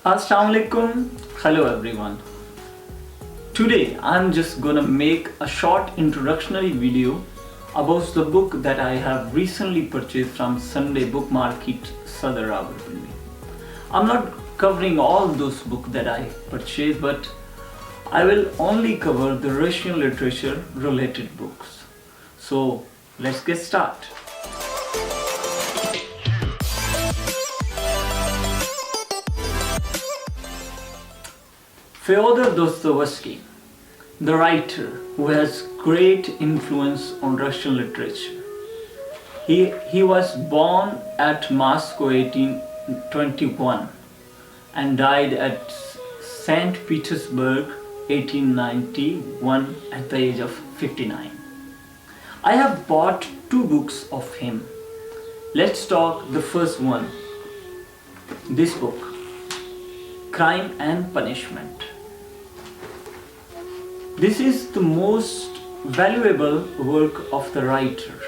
Assalamu alaikum. Hello everyone. Today I'm just gonna make a short introductory video about the book that I have recently purchased from Sunday Book Market, Sadar Rawalpindi. I'm not covering all those books that I purchased, but I will only cover the Russian literature related books. So let's get started. Fyodor Dostoevsky, the writer who has great influence on Russian literature. He was born at Moscow 1821 and died at St. Petersburg 1891 at the age of 59. I have bought two books of him. Let's talk the first one. This book, Crime and Punishment. This is the most valuable work of the writer,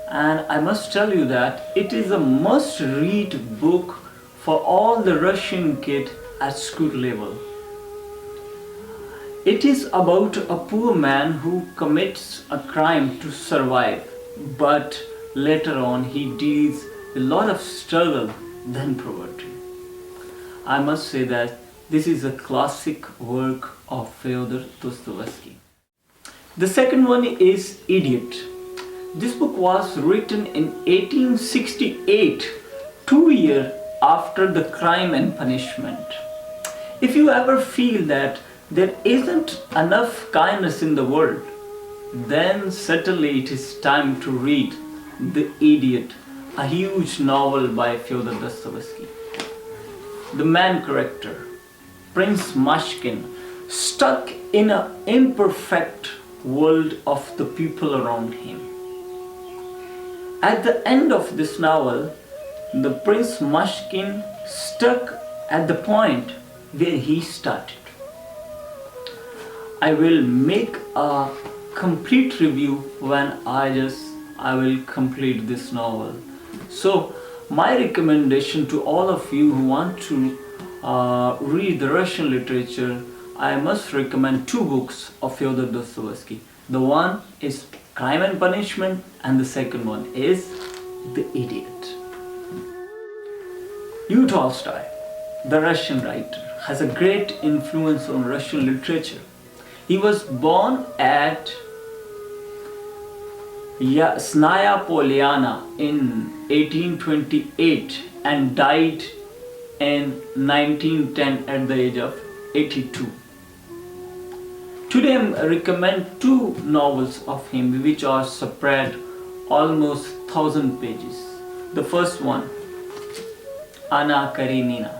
and I must tell you that it is a must-read book for all the Russian kids at school level. It is about a poor man who commits a crime to survive, but later on he deals with a lot of struggle than poverty. I must say that this is a classic work of Fyodor Dostoevsky. The second one is Idiot. This book was written in 1868, 2 years after the Crime and Punishment. If you ever feel that there isn't enough kindness in the world, then certainly it is time to read The Idiot, a huge novel by Fyodor Dostoevsky. The main character, Prince Mushkin, stuck in an imperfect world of the people around him. At the end of this novel, the Prince Mushkin stuck at the point where he started. I will make a complete review when I will complete this novel. So my recommendation to all of you who want to read the Russian literature, I must recommend two books of Fyodor Dostoevsky. The one is Crime and Punishment and the second one is The Idiot. Leo Tolstoy, the Russian writer, has a great influence on Russian literature. He was born at Yasnaya Polyana in 1828 and died in 1910 at the age of 82. Today I recommend two novels of him which are spread almost 1000 pages. The first one, Anna Karenina.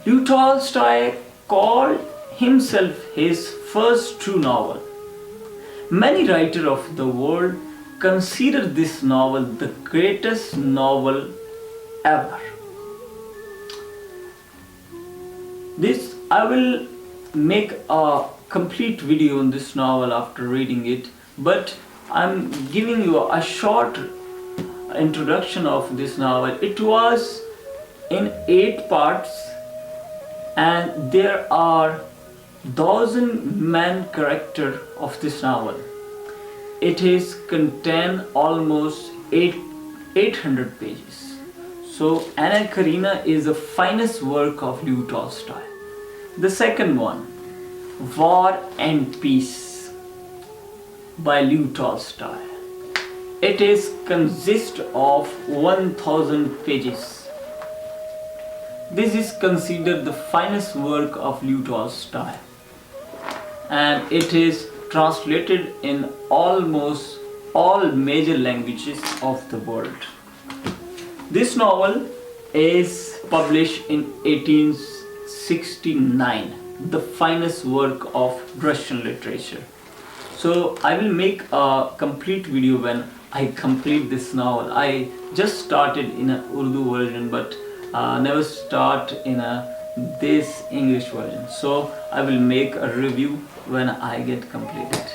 Leo Tolstoy called himself his first true novel. Many writers of the world consider this novel the greatest novel ever. I will make a complete video on this novel after reading it, but I'm giving you a short introduction of this novel. It was in 8 parts and there are 1000 main characters of this novel. It is contain almost 800 pages. So Anna Karenina is the finest work of Leo Tolstoy. The second one, War and Peace by Leo Tolstoy. It is consists of 1000 pages. This is considered the finest work of Leo Tolstoy, and it is translated in almost all major languages of the world. This novel is published in 1869, the finest work of Russian literature. So I will make a complete video when I complete this novel. I just started in an Urdu version, but never start in this English version. So I will make a review when I get completed.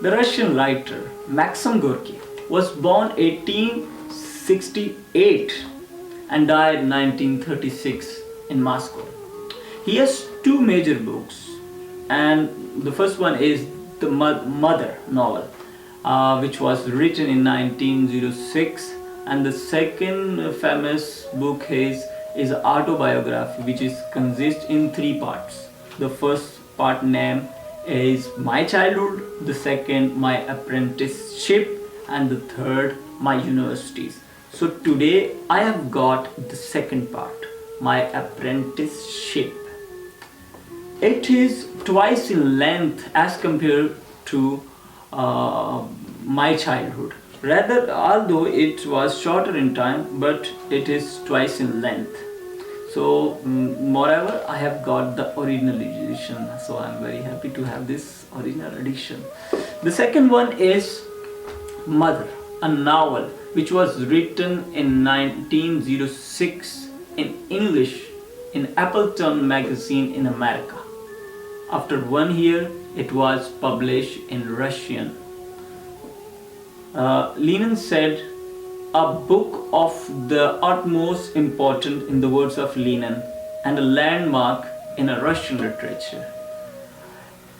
The Russian writer Maxim Gorky was born 1868 and died 1936 in Moscow. He has two major books, and the first one is the Mother novel, which was written in 1906, and the second famous book is autobiography, which is consists in three parts. The first part name is My Childhood, the second My Apprenticeship, and the third My Universities. So today I have got the second part, My Apprenticeship. It is twice in length as compared to My Childhood. Rather, although it was shorter in time, but it is twice in length. So, moreover, I have got the original edition, so I am very happy to have this original edition. The second one is Mother, a novel which was written in 1906 in English in Appleton magazine in America. After 1 year, it was published in Russian. Lenin said, a book of the utmost importance in the words of Lenin and a landmark in a Russian literature.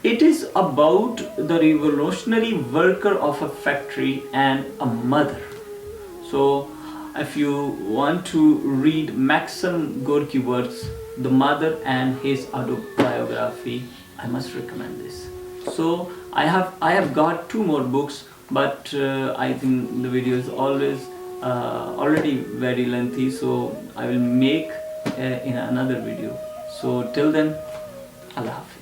It is about the revolutionary worker of a factory and a mother. So if you want to read Maxim Gorky words, The Mother and his autobiography, I must recommend this. So I have got two more books, but I think the video is already very lengthy, so I will make in another video. So till then, Allah Hafiz.